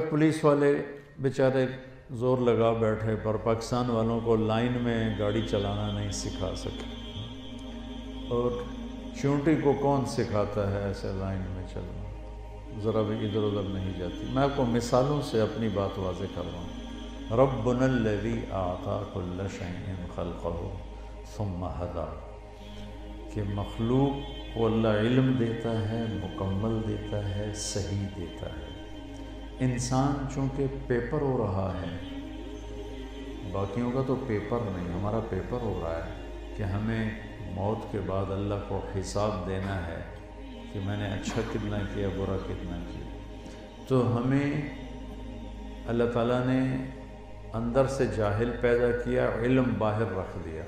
Police والے بیچارے زور لگا بیٹھے پر پاکستان والوں کو لائن میں گاڑی چلانا نہیں سکھا سکے، اور چونٹی کو کون سکھاتا ہے ایسے لائن میں چلنا، ذرا بھی ادھر ادھر نہیں جاتی۔ میں آپ کو مثالوں سے اپنی بات واضح کر رہا ہوں۔ ربنا الذی اعطی کل شیء خلقہ ثم ہدی، کہ مخلوق کو اللہ علم دیتا ہے، مکمل دیتا ہے، صحیح دیتا ہے۔ انسان چونکہ پیپر ہو رہا ہے، باقیوں کا تو پیپر نہیں، ہمارا پیپر ہو رہا ہے کہ ہمیں موت کے بعد اللہ کو حساب دینا ہے کہ میں نے اچھا کتنا کیا، برا کتنا کیا۔ تو ہمیں اللہ تعالیٰ نے اندر سے جاہل پیدا کیا، علم باہر رکھ دیا۔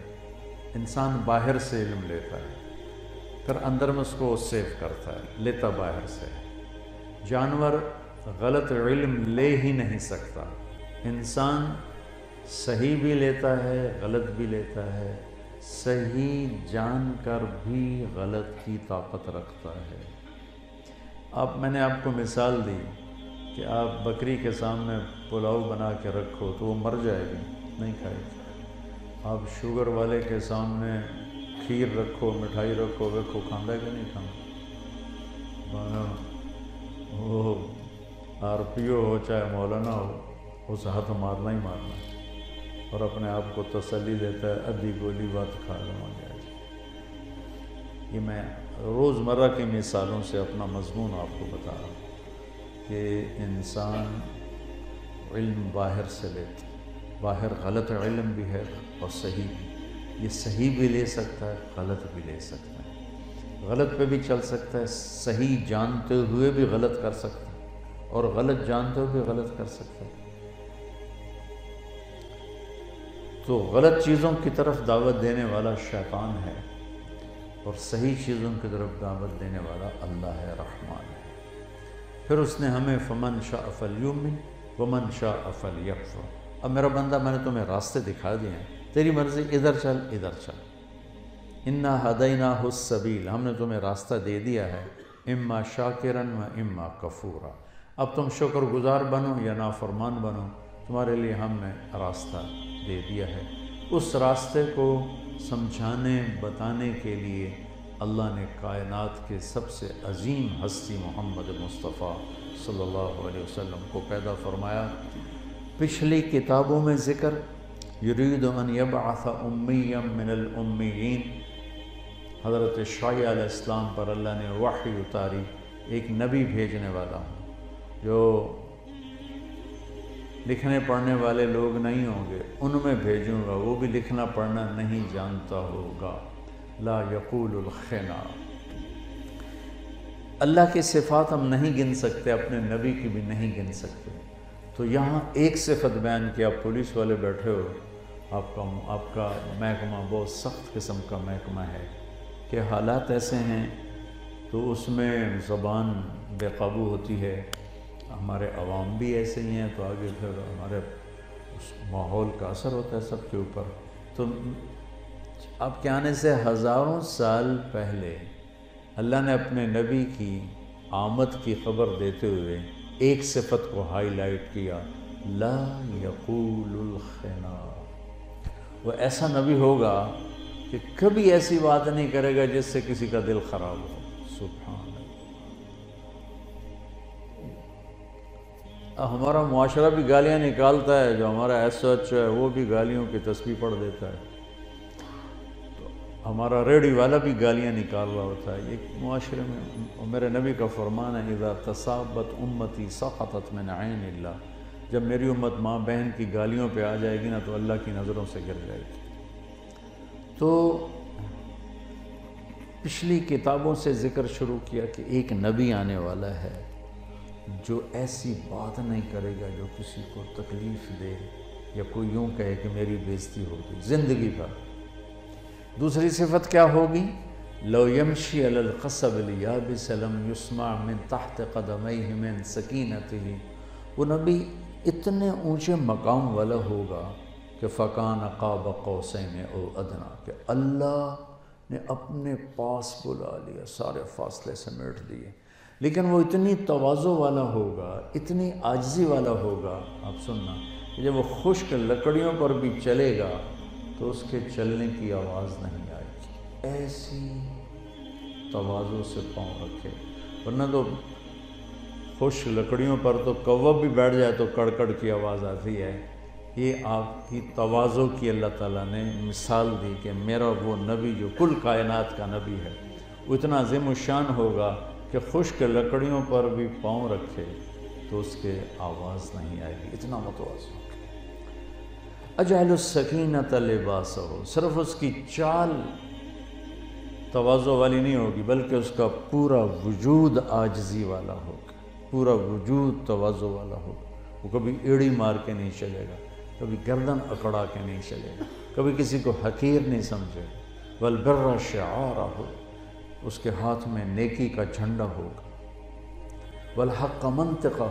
انسان باہر سے علم لیتا ہے، پھر اندر میں اس کو سیو کرتا ہے، لیتا باہر سے۔ جانور غلط علم لے ہی نہیں سکتا، انسان صحیح بھی لیتا ہے، غلط بھی لیتا ہے، صحیح جان کر بھی غلط کی طاقت رکھتا ہے۔ میں نے آپ کو مثال دی کہ آپ بکری کے سامنے پلاؤ بنا کے رکھو تو وہ مر جائے گی، نہیں کھائے گی۔ آپ شوگر والے کے سامنے کھیر رکھو، مٹھائی رکھو، دیکھو کھاندہ کہ نہیں کھاندہ۔ وہ آر پی او ہو چاہے مولانا ہو، اسے ہاتھ مارنا ہی مارنا ہے، اور اپنے آپ کو تسلی دیتا ہے ادھی گولی بات کھا لوں گا۔ یہ میں روزمرہ کی مثالوں سے اپنا مضمون آپ کو بتا رہا ہوں کہ انسان علم باہر سے لیتا، باہر غلط علم بھی ہے اور صحیح بھی۔ یہ صحیح بھی لے سکتا ہے، غلط بھی لے سکتا ہے، غلط پہ بھی چل سکتا ہے، صحیح جانتے ہوئے بھی غلط کر سکتا ہے، اور غلط جانتے ہوئے بھی غلط کر سکتا ہے۔ تو غلط چیزوں کی طرف دعوت دینے والا شیطان ہے، اور صحیح چیزوں کی طرف دعوت دینے والا اللہ ہے، رحمان ہے۔ پھر اس نے ہمیں فمن شاء فلیؤمن ومن شاء فلیکفر۔ اب میرا بندہ، میں نے تمہیں راستے دکھا دیے ہیں، تیری مرضی، ادھر چل ادھر چل۔ انا ہدیناہ السبیل، ہم نے تمہیں راستہ دے دیا ہے، اما شاکرا و اما کفورا۔ اب تم شکر گزار بنو یا نافرمان بنو، تمہارے لیے ہم نے راستہ دے دیا ہے۔ اس راستے کو سمجھانے بتانے کے لیے اللہ نے کائنات کے سب سے عظیم ہستی محمد مصطفیٰ صلی اللہ علیہ وسلم کو پیدا فرمایا۔ پچھلی کتابوں میں ذکر یرید ان یبعث امیا من الامیین، حضرت شعیب علیہ السلام پر اللہ نے وحی اتاری، ایک نبی بھیجنے والا ہوں جو لکھنے پڑھنے والے لوگ نہیں ہوں گے، ان میں بھیجوں گا، وہ بھی لکھنا پڑھنا نہیں جانتا ہوگا، لا یقول الخنا۔ اللہ کی صفات ہم نہیں گن سکتے، اپنے نبی کی بھی نہیں گن سکتے۔ تو یہاں ایک صفت بیان کیا، پولیس والے بیٹھے ہو، آپ کا محکمہ بہت سخت قسم کا محکمہ ہے کہ حالات ایسے ہیں تو اس میں زبان بے قابو ہوتی ہے، ہمارے عوام بھی ایسے ہی ہیں، تو آگے پھر ہمارے اس ماحول کا اثر ہوتا ہے سب کے اوپر۔ تو آپ کے آنے سے ہزاروں سال پہلے اللہ نے اپنے نبی کی آمد کی خبر دیتے ہوئے ایک صفت کو ہائی لائٹ کیا، لا یقول الخنا۔ وہ ایسا نبی ہوگا کہ کبھی ایسی بات نہیں کرے گا جس سے کسی کا دل خراب ہو۔ سبحان اللہ۔ ہمارا معاشرہ بھی گالیاں نکالتا ہے، جو ہمارا ایس ایچ ہے وہ بھی گالیوں کی تسبیح پڑھ دیتا ہے، تو ہمارا ریڈی والا بھی گالیاں نکال رہا ہوتا ہے۔ یہ معاشرے میں میرے نبی کا فرمان ہے، اذا تصابت امتی سقطت من عین اللہ، جب میری امت ماں بہن کی گالیوں پہ آ جائے گی نا تو اللہ کی نظروں سے گر جائے گی۔ تو پچھلی کتابوں سے ذکر شروع کیا کہ ایک نبی آنے والا ہے جو ایسی بات نہیں کرے گا جو کسی کو تکلیف دے یا کوئی یوں کہے کہ میری بےزتی ہوگی زندگی بھر۔ دوسری صفت کیا ہوگی؟ لو یمشی علی القصب الیابس لم یسمع من تحت قدمیہ من سکینتہ، وہ نبی اتنے اونچے مقام والا ہوگا کہ فکان قاب قوسین او ادنیٰ، کہ اللہ نے اپنے پاس بلا لیا، سارے فاصلے سمیٹ دیے، لیکن وہ اتنی تواضع والا ہوگا، اتنی عاجزی والا ہوگا، آپ سننا کہ جب وہ خشک لکڑیوں پر بھی چلے گا تو اس کے چلنے کی آواز نہیں آئے گی، ایسی تواضع سے پاؤں رکھے۔ ورنہ تو خشک لکڑیوں پر تو کوہ بھی بیٹھ جائے تو کڑکڑ کی آواز آتی ہے۔ یہ آپ کی تواضع کی اللہ تعالیٰ نے مثال دی کہ میرا وہ نبی جو کل کائنات کا نبی ہے وہ اتنا عظیم الشان ہوگا کہ خشک لکڑیوں پر بھی پاؤں رکھے تو اس کے آواز نہیں آئے گی، اتنا متواضع ہوگا۔ اجعل السکینۃ لباسہ، صرف اس کی چال تواضع والی نہیں ہوگی بلکہ اس کا پورا وجود عاجزی والا ہوگا، پورا وجود تواضع والا ہوگا۔ وہ کبھی ایڑی مار کے نہیں چلے گا، کبھی گردن اکڑا کے نہیں چلے گا، کبھی کسی کو حقیر نہیں سمجھے گا۔ والبر شعارہ، اس کے ہاتھ میں نیکی کا جھنڈا ہوگا۔ والحق منطقہ،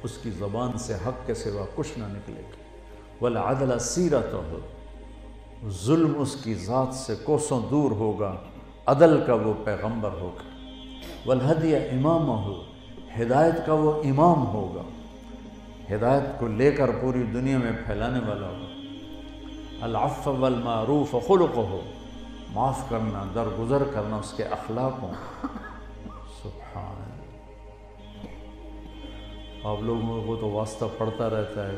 اس کی زبان سے حق کے سوا کچھ نہ نکلے گا۔ والعدل سیرتہ، ظلم اس کی ذات سے کوسوں دور ہوگا، عدل کا وہ پیغمبر ہوگا۔ والہدی امامہ، ہدایت کا وہ امام ہوگا، ہدایت کو لے کر پوری دنیا میں پھیلانے والا ہوگا۔ العفو والمعروف خلقہ، معاف کرنا، درگزر کرنا اس کے اخلاق ہوں۔ سبحان اللہ، آپ لوگوں کو تو واسطہ پڑتا رہتا ہے،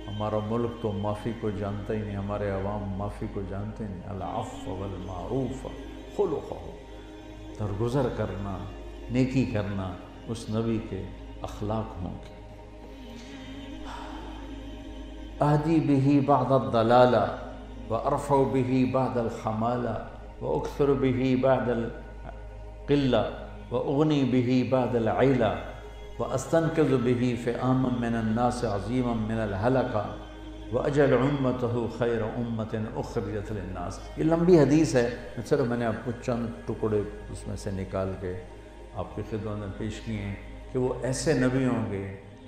ہمارا ملک تو معافی کو جانتا ہی نہیں، ہمارے عوام معافی کو جانتے نہیں۔ العفو والمعروف خلقہ، درگزر کرنا، نیکی کرنا اس نبی کے اخلاق ہوں گے۔ اہدی بہ بعد الضلالہ وارفع بہ بعد الخمالہ واکثر بہ بعد القلہ واغنی بہ بعد العیلہ واستنقذ بہ فئاما من الناس عظیما من الہلکہ واجعل امتہ خیر امۃ اخرجت للناس۔ یہ لمبی حدیث ہے، صرف میں نے آپ کو چند ٹکڑے اس میں سے نکال کے آپ کی خدمت میں پیش کیے ہیں کہ وہ ایسے نبی ہوں گے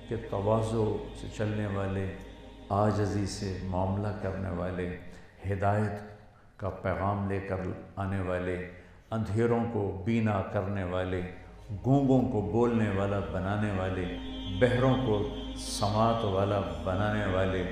کہ تواضع سے چلنے والے، عاجزی سے معاملہ کرنے والے، ہدایت کا پیغام لے کر آنے والے، اندھیروں کو بینا کرنے والے، گونگوں کو بولنے والا بنانے والے، بہروں کو سماعت والا بنانے والے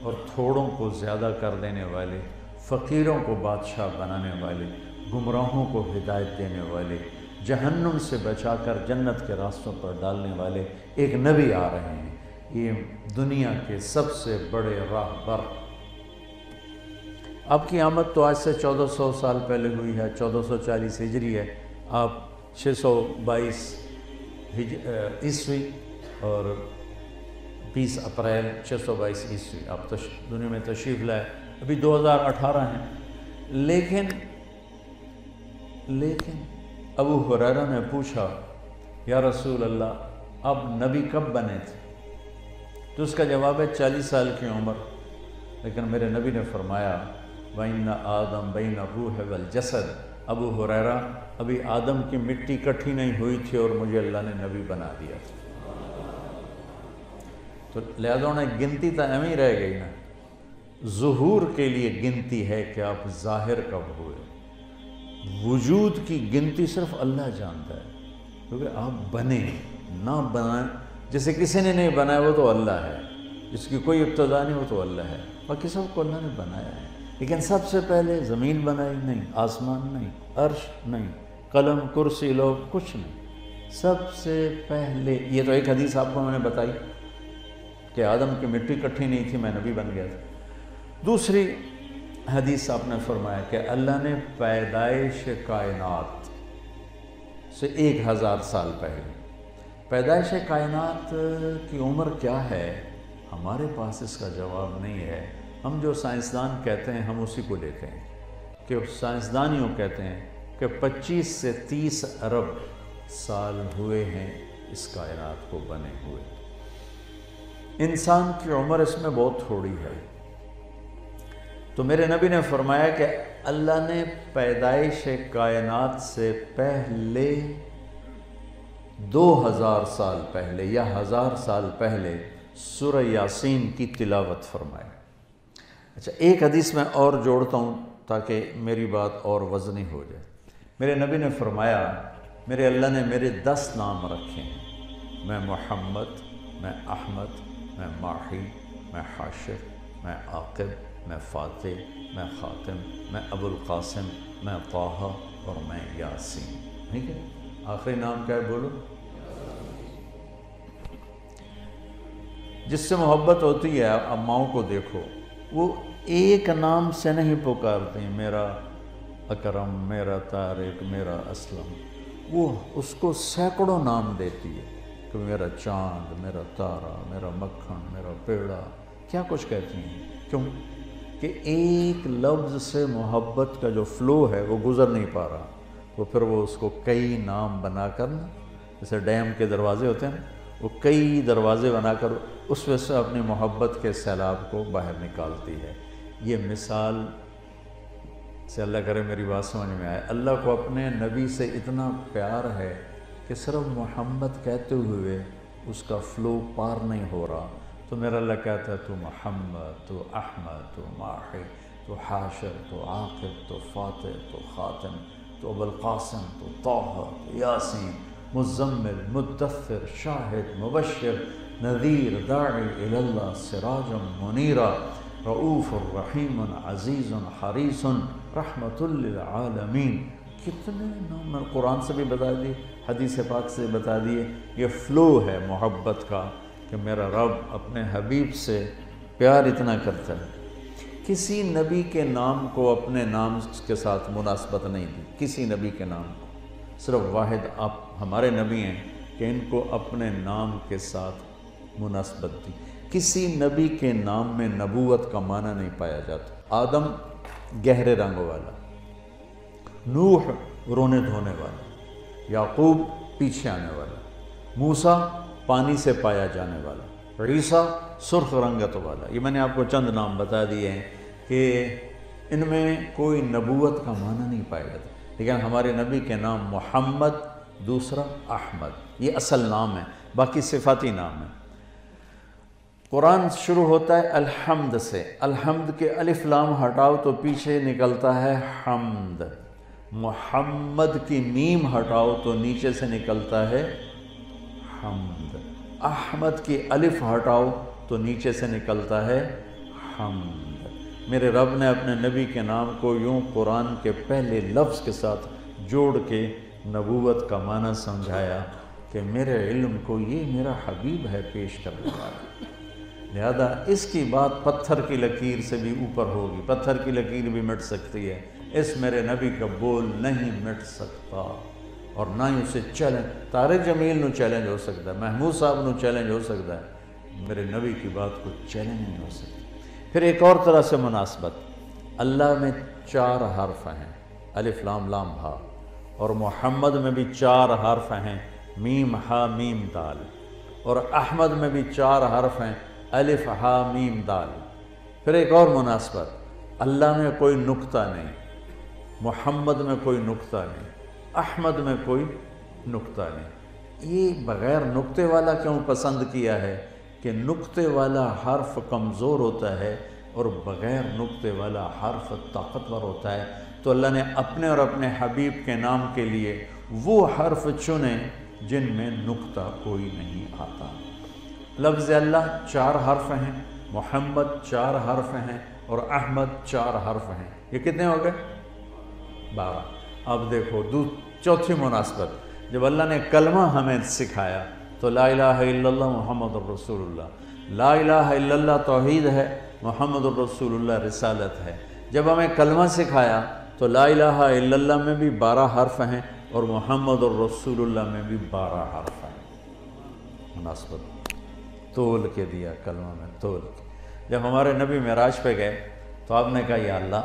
اور تھوڑوں کو زیادہ کر دینے والے، فقیروں کو بادشاہ بنانے والے، گمراہوں کو ہدایت دینے والے، جہنم سے بچا کر جنت کے راستوں پر ڈالنے والے ایک نبی آ رہے ہیں۔ یہ دنیا کے سب سے بڑے راہبر۔ آپ کی آمد تو آج سے 1400 سال پہلے ہوئی ہے، 1440 ہجری ہے، آپ 622 عیسوی اور 20 اپریل 622 عیسوی آپ دنیا میں تشریف لائے، ابھی 2018 ہیں۔ لیکن ابو ہریرہ نے پوچھا، یا رسول اللہ آپ نبی کب بنے تھے؟ تو اس کا جواب ہے 40 سال کی عمر۔ لیکن میرے نبی نے فرمایا وَإِنَّ آدَمَ بَيْنَ الرُّوحِ وَالْجَسَدِ، ابو ہریرہ ابھی آدم کی مٹی کٹھی نہیں ہوئی تھی اور مجھے اللہ نے نبی بنا دیا تھا۔ تو لہذا انہیں گنتی تو ایم ہی رہ گئی نا، ظہور کے لیے گنتی ہے کہ آپ ظاہر کب ہوئے، وجود کی گنتی صرف اللہ جانتا ہے، کیونکہ آپ بنے نہ بنائیں، جسے کسی نے نہیں بنایا وہ تو اللہ ہے، جس کی کوئی ابتدا نہیں وہ تو اللہ ہے، باقی سب کو اللہ نے بنایا ہے۔ لیکن سب سے پہلے زمین بنائی نہیں، آسمان نہیں، عرش نہیں، قلم کرسی لوگ کچھ نہیں، سب سے پہلے یہ تو ایک حدیث آپ کو میں نے بتائی کہ آدم کی مٹی کٹھی نہیں تھی، میں نبی بن گیا تھا۔ دوسری حدیث آپ نے فرمایا کہ اللہ نے پیدائش کائنات سے 1000 سال پہلے، پیدائش کائنات کی عمر کیا ہے ہمارے پاس اس کا جواب نہیں ہے۔ ہم جو سائنسدان کہتے ہیں ہم اسی کو لیتے ہیں کہ سائنسدان یوں کہتے ہیں کہ 25 سے 30 ارب سال ہوئے ہیں اس کائنات کو بنے ہوئے۔ انسان کی عمر اس میں بہت تھوڑی ہے۔ تو میرے نبی نے فرمایا کہ اللہ نے پیدائش کائنات سے پہلے 2000 سال پہلے یا 1000 سال پہلے سورہ یاسین کی تلاوت فرمائی۔ اچھا، ایک حدیث میں اور جوڑتا ہوں تاکہ میری بات اور وزنی ہو جائے۔ میرے نبی نے فرمایا میرے اللہ نے میرے 10 نام رکھے ہیں، میں محمد، میں احمد، میں ماحی، میں حاشر، میں عاقب، میں فاتح، میں خاتم، میں ابو القاسم، میں طٰہٰ اور میں یاسین۔ ٹھیک ہے، آخری نام کیا ہے بولو؟ جس سے محبت ہوتی ہے، اب ماؤں کو دیکھو، وہ ایک نام سے نہیں پکارتی میرا اکرم، میرا طارق، میرا اسلم، وہ اس کو سینکڑوں نام دیتی ہے کہ میرا چاند، میرا تارا، میرا مکھن، میرا پیڑا، کیا کچھ کہتی ہیں۔ کیوں کہ ایک لفظ سے محبت کا جو فلو ہے وہ گزر نہیں پا رہا، تو پھر وہ اس کو کئی نام بنا کر نا، جیسے ڈیم کے دروازے ہوتے ہیں، وہ کئی دروازے بنا کر اس وجہ سے اپنی محبت کے سیلاب کو باہر نکالتی ہے۔ یہ مثال سے اللہ کرے میری بات سمجھ میں آئے، اللہ کو اپنے نبی سے اتنا پیار ہے کہ صرف محمد کہتے ہوئے اس کا فلو پار نہیں ہو رہا، تو میرا اللہ کہتا ہے تو محمد، تو احمد، تو ماحی، تو حاشر، تو عاقب، تو فاتح، تو خاتم، تو ابو القاسم، تو طٰہٰ، تو یاسین، مزمل، مدثر، شاہد، مبشر، نذیر، داعی الی اللہ، سراجا منیرا، رؤوف الرحیم، عزیز حریص، رحمت للعالمین۔ کتنے نام میں قرآن سے بھی بتا دیے، حدیث پاک سے بتا دیے۔ یہ فلو ہے محبت کا کہ میرا رب اپنے حبیب سے پیار اتنا کرتا ہے۔ کسی نبی کے نام کو اپنے نام کے ساتھ مناسبت نہیں دی، کسی نبی کے نام کو، صرف واحد آپ ہمارے نبی ہیں کہ ان کو اپنے نام کے ساتھ مناسبت دی۔ کسی نبی کے نام میں نبوت کا معنی نہیں پایا جاتا۔ آدم گہرے رنگ والا، نوح رونے دھونے والا، یعقوب پیچھے آنے والا، موسیٰ پانی سے پایا جانے والا، عیسیٰ سرخ رنگت والا۔ یہ میں نے آپ کو چند نام بتا دیے ہیں کہ ان میں کوئی نبوت کا معنی نہیں پایا جاتا، لیکن ہمارے نبی کے نام محمد، دوسرا احمد، یہ اصل نام ہے، باقی صفاتی نام ہے۔ قرآن شروع ہوتا ہے الحمد سے، الحمد کے الف لام ہٹاؤ تو پیچھے نکلتا ہے حمد، محمد کی میم ہٹاؤ تو نیچے سے نکلتا ہے حمد، احمد کی الف ہٹاؤ تو نیچے سے نکلتا ہے حمد۔ میرے رب نے اپنے نبی کے نام کو یوں قرآن کے پہلے لفظ کے ساتھ جوڑ کے نبوت کا معنی سمجھایا کہ میرے علم کو یہ میرا حبیب ہے پیش کرنے والا، لہذا اس کی بات پتھر کی لکیر سے بھی اوپر ہوگی، پتھر کی لکیر بھی مٹ سکتی ہے، اس میرے نبی کا بول نہیں مٹ سکتا، اور نہ ہی اسے چیلنج، طارق جمیل نو چیلنج ہو سکتا ہے، محمود صاحب نو چیلنج ہو سکتا ہے، میرے نبی کی بات کو چیلنج نہیں ہو سکتی۔ پھر ایک اور طرح سے مناسبت، اللہ میں 4 حرف ہیں، الف لام لام ہا، اور محمد میں بھی 4 حرف ہیں، میم ہا میم دال، اور احمد میں بھی 4 حرف ہیں، الف ہا میم دال۔ پھر ایک اور مناسبت، اللہ میں کوئی نقطہ نہیں، محمد میں کوئی نقطہ نہیں، احمد میں کوئی نقطہ نہیں۔ یہ بغیر نقطے والا کیوں پسند کیا ہے کہ نقطے والا حرف کمزور ہوتا ہے اور بغیر نقطے والا حرف طاقتور ہوتا ہے، تو اللہ نے اپنے اور اپنے حبیب کے نام کے لیے وہ حرف چنے جن میں نقطہ کوئی نہیں آتا۔ لفظ اللہ 4 حرف ہیں، محمد 4 حرف ہیں، اور احمد 4 حرف ہیں، یہ کتنے ہو گئے؟ 12۔ اب دیکھو چوتھی مناسبت، جب اللہ نے کلمہ ہمیں سکھایا تو لا الہ الا اللہ محمد الرسول اللہ، لا الہ الا اللہ توحید ہے، محمد الرسول اللہ رسالت ہے۔ جب ہمیں کلمہ سکھایا تو لا الہ الا اللہ میں بھی 12 حرف ہیں اور محمد الرسول اللہ میں بھی 12 حرف ہیں۔ مناسبت تول کے دیا کلمہ میں، تول کے۔ جب ہمارے نبی معراج پہ گئے تو آپ نے کہا یا اللہ،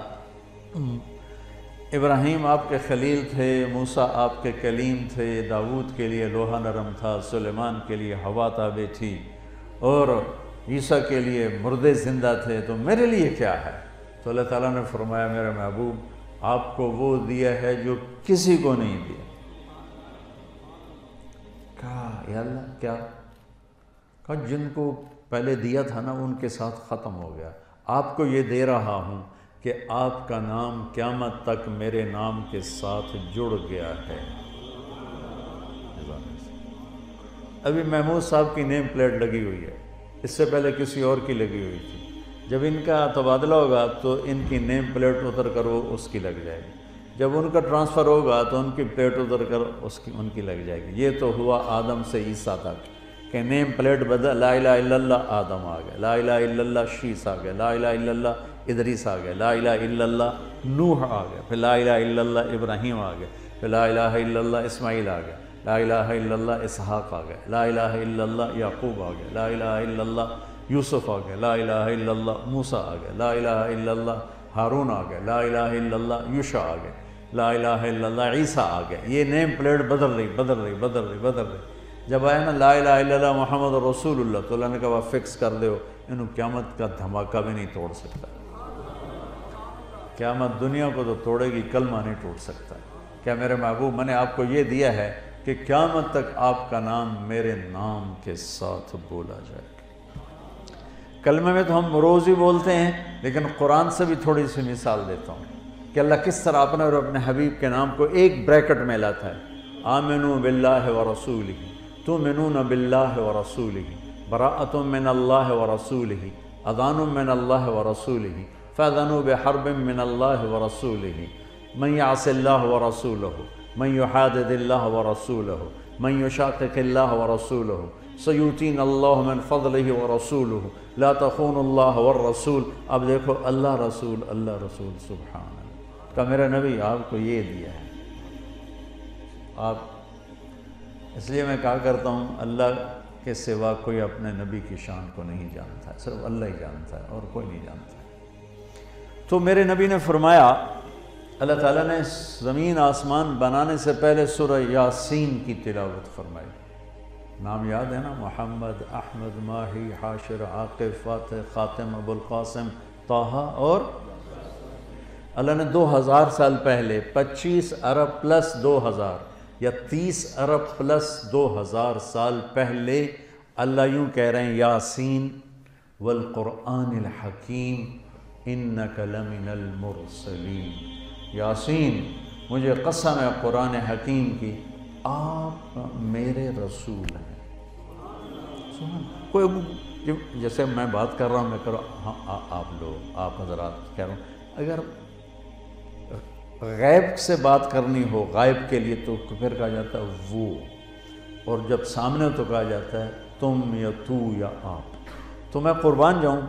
ابراہیم آپ کے خلیل تھے، موسیٰ آپ کے کلیم تھے، داؤد کے لیے لوہا نرم تھا، سلیمان کے لیے ہوا تابع تھی، اور عیسیٰ کے لیے مردے زندہ تھے، تو میرے لیے کیا ہے؟ تو اللہ تعالیٰ نے فرمایا میرے محبوب آپ کو وہ دیا ہے جو کسی کو نہیں دیا۔ کہا یا اللہ کیا؟ کہا جن کو پہلے دیا تھا نا ان کے ساتھ ختم ہو گیا، آپ کو یہ دے رہا ہوں کہ آپ کا نام قیامت تک میرے نام کے ساتھ جڑ گیا ہے۔ ابھی محمود صاحب کی نیم پلیٹ لگی ہوئی ہے، اس سے پہلے کسی اور کی لگی ہوئی تھی۔ جب ان کا تبادلہ ہوگا تو ان کی نیم پلیٹ اتر کر وہ اس کی لگ جائے گی، جب ان کا ٹرانسفر ہوگا تو ان کی پلیٹ اتر کر ان کی لگ جائے گی۔ یہ تو ہوا آدم سے عیسیٰ تک کہ نیم پلیٹ بدل، لا الہ الا اللہ آدم آ گئے، لا الہ الا اللہ شیس آ گئے، لا الہ الا اللہ ادریس آ گئے، لا الہ الا اللہ نوح آ گئے، پھر لا الہ الا اللہ ابراہیم آ گئے، پھر لا الہ الا اللہ اسماعیل آ گئے، لا الہ الا اللہ اسحاق آ گئے، لا الہ الا اللہ یعقوب آ گئے، لا الہ الا اللہ یوسف آ گئے، لا الہ الا اللہ موسیٰ آ گئے، لا الہ الا اللہ ہارون آ گئے، لا الہ الا اللہ یوشع آ گئے، لا الہ الا اللہ عیسیٰ آ گئے۔ یہ نیم پلیٹ بدل رہی۔ جب آئے نا لا الہ الا اللہ محمد رسول اللہ تو اللہ نے کہا فکس کر دیو، انہوں قیامت کا دھماکہ بھی نہیں توڑ سکتا۔ قیامت دنیا کو تو توڑے گی، کلمہ نہیں ٹوٹ سکتا۔ کیا میرے محبوب، میں نے آپ کو یہ دیا ہے کہ قیامت تک آپ کا نام میرے نام کے ساتھ بولا جائے۔ کلمے میں تو ہم روز ہی بولتے ہیں، لیکن قرآن سے بھی تھوڑی سی مثال دیتا ہوں کہ اللہ کس طرح اپنے اور اپنے حبیب کے نام کو ایک بریکٹ میں لاتا ہے۔ آمنوا باللہ ورسولہ، تؤمنون باللہ ورسولہ، براءۃ من اللہ ورسولہ، اذان من اللہ ورسولہ، فاذنوا بحرب من اللہ ورسولہ، من یعص اللہ ورسولہ، من یحادد اللہ ورسولہ، من یشاقق اللہ ورسولہ، سیؤتینا اللہ من فضلہ ورسولہ، لا تخونوا اللہ والرسول۔ اب دیکھو اللہ رسول سبحان اللہ کا میرا نبی آپ کو یہ دیا ہے۔ آپ اس لیے میں کہا کرتا ہوں اللہ کے سوا کوئی اپنے نبی کی شان کو نہیں جانتا ہے، صرف اللہ ہی جانتا ہے اور کوئی نہیں جانتا ہے۔ تو میرے نبی نے فرمایا، اللہ تعالیٰ نے زمین آسمان بنانے سے پہلے سورہ یاسین کی تلاوت فرمائی۔ نام یاد ہے نا، محمد، احمد، ماہی، حاشر، عاقب، فاتح، خاتم، ابو القاسم، طٰہٰ، اور اللہ نے 2000 سال پہلے 25 ارب پلس 2000 یا 30 ارب پلس 2000 سال پہلے اللہ یوں کہہ رہے ہیں، یاسین والقرآن الحکیم انک لمن المرسلین۔ یاسین، مجھے قسم ہے قرآن حکیم کی، آپ میرے رسول ہیں۔ کوئی جیسے میں بات کر رہا ہوں، میں کر رہا ہوں، ہاں آپ لوگ، آپ حضرات کہہ رہا ہوں، اگر غیب سے بات کرنی ہو غائب کے لیے تو پھر کہا جاتا ہے وہ، اور جب سامنے تو کہا جاتا ہے تم یا تو یا آپ۔ تو میں قربان جاؤں،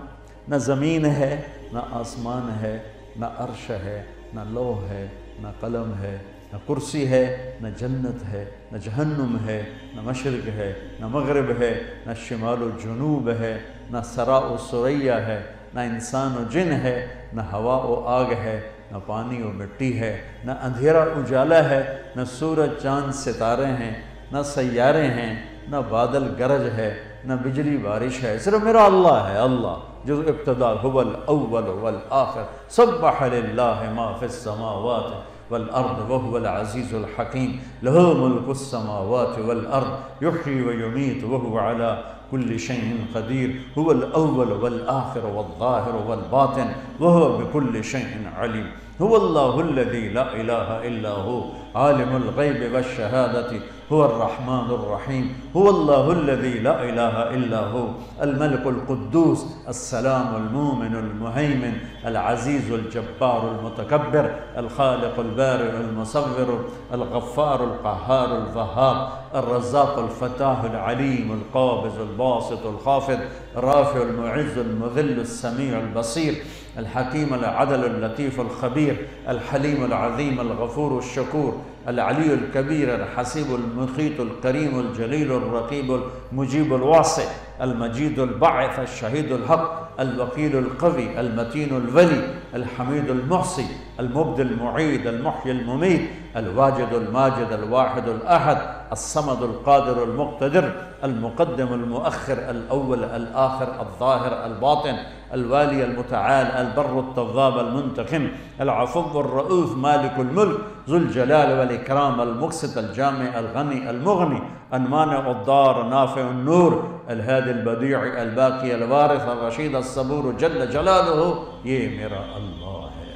نہ زمین ہے، نہ آسمان ہے، نہ عرش ہے، نہ لوح ہے، نہ قلم ہے، نہ کرسی ہے، نہ جنت ہے، نہ جہنم ہے، نہ مشرق ہے، نہ مغرب ہے، نہ شمال و جنوب ہے، نہ سرا و سریا ہے، نہ انسان و جن ہے، نہ ہوا و آگ ہے، نہ پانی و مٹی ہے، نہ اندھیرا اجالا ہے، نہ سورج چاند ستارے ہیں، نہ سیارے ہیں، نہ بادل گرج ہے، نہ بجلی بارش ہے، صرف میرا اللہ ہے، اللہ جو ابتدا هو الاول والآخر، سبح للہ ما فی السماوات والارض وهو العزیز الحکیم، له ملک السماوات والارض یحیی ویمیت وهو علی كل شيء قدیر، هو الاول والآخر والظاہر والباطن وهو بكل شيء علیم، هو اللہ الذی لا الہ الا هو عالم الغیب والشہادة هو الرحمن الرحیم، هو اللہ الذی لا الہ الا هو الملک القدوس السلام المؤمن المہیمن العزیز الجبار المتکبر الخالق البارئ المصور الغفار القہار الوہاب الرزاق الفتاح العلیم القابض الباسط الخافض الرافع المعز المذل السمیع البصیر الحکیم العدل اللطیف الخبیر الحلیم العظیم الغفور الشکور العلی الکبیر الحسیب المقیت الکریم الجلیل الرقیب المجیب الواسع المجید الباعث الشہید الحق الوکیل القوی المتین الولی الحمید المحصی المبدی المعید المحیی الممیت الواجد الماجد الواحد الأحد الصمد القادر المقتدر المقدم المؤخر الأول الآخر الظاهر الباطن الوالي المتعال البر التواب المنتقم العفو الرؤوف مالك الملك ذو الجلال والإكرام المقسط الجامع الغني المغني المانع الضار نافع النور الهادي البديع الباقي الوارث الرشيد الصبور جل جلاله، یہ میرا اللہ ہے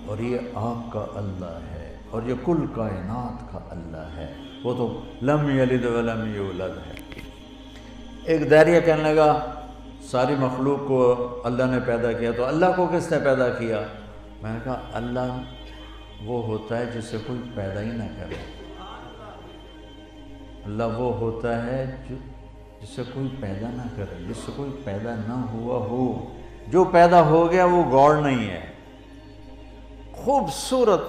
اور یہ آپ کا اللہ ہے اور یہ کل کائنات کا اللہ ہے۔ وہ تو لم یلد ولم یولد ہے۔ ایک داریہ کہنے لگا ساری مخلوق کو اللہ نے پیدا کیا، تو اللہ کو کس نے پیدا کیا؟ میں نے کہا اللہ وہ ہوتا ہے جس سے کوئی پیدا ہی نہ کرے، اللہ وہ ہوتا ہے جس سے کوئی پیدا نہ کرے، جس سے کوئی پیدا نہ ہوا ہو۔ جو پیدا ہو گیا وہ گاڈ نہیں ہے۔ خوبصورت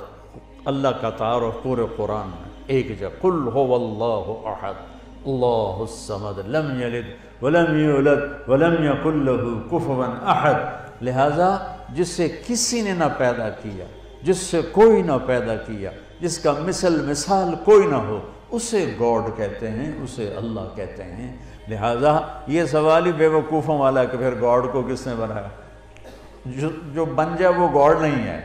اللہ کا تعارف پورے قرآن میں ایک جگہ، قل هو اللہ احد اللہ الصمد لم یلد ولم یولد ولم یکن لہ کفوا احد۔ لہذا جس سے کسی نے نہ پیدا کیا، جس سے کوئی نہ پیدا کیا، جس کا مثال کوئی نہ ہو، اسے گاڈ کہتے ہیں، اسے اللہ کہتے ہیں۔ لہذا یہ سوال ہی بے وقوفوں والا کہ پھر گاڈ کو کس نے بنایا؟ جو بن جائے وہ گاڈ نہیں ہے،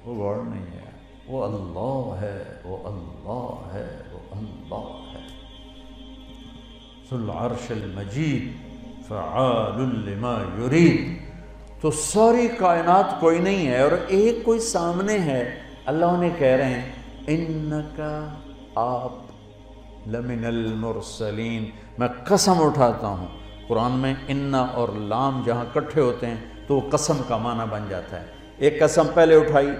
وہ گاڈ نہیں ہے، وہ اللہ ہے، وہ اللہ ہے، وہ اللہ ہے۔ ذو العرش المجید فعال لما یرید۔ تو ساری کائنات کوئی نہیں ہے اور ایک کوئی سامنے ہے۔ اللہ انہیں کہہ رہے ہیں انکا آپ لمن المرسلین۔ میں قسم اٹھاتا ہوں، قرآن میں انا اور لام جہاں کٹھے ہوتے ہیں تو قسم کا معنی بن جاتا ہے۔ ایک قسم پہلے اٹھائی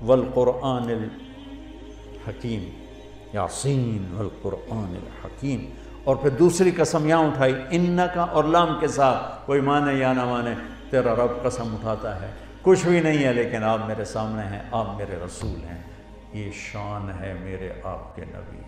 والقرآن الحکیم، یاسین والقرآن الحکیم، اور پھر دوسری قسم یہاں اٹھائی انکا اور لام کے ساتھ، کوئی مانے یا نہ مانے تیرا رب قسم اٹھاتا ہے کچھ بھی نہیں ہے لیکن آپ میرے سامنے ہیں، آپ میرے رسول ہیں، یہ شان ہے میرے آپ کے نبی۔